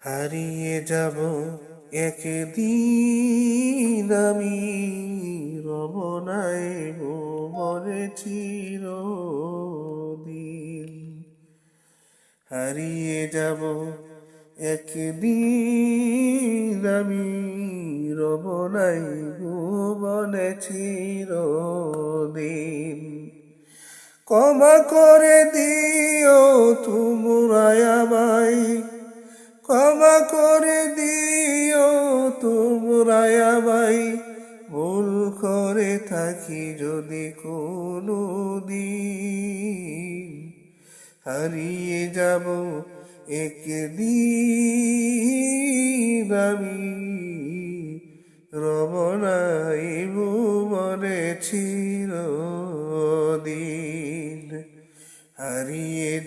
হারিয়ে যাব একদিন আমি, রব নাই ভুবনে চিরদিন। হারিয়ে যাব একদিন আমি, রব নাই ভুবনে চিরদিন। ক্ষমা করে দিও তোমরা আমায়, ক্ষমা করে দিও তোমরা আমায়, ভুল করে থাকি যদি কোনো দিন। হারিয়ে যাব একদিন আমি, রব নাই ভুবনে চিরদিন। হারিয়ে যাব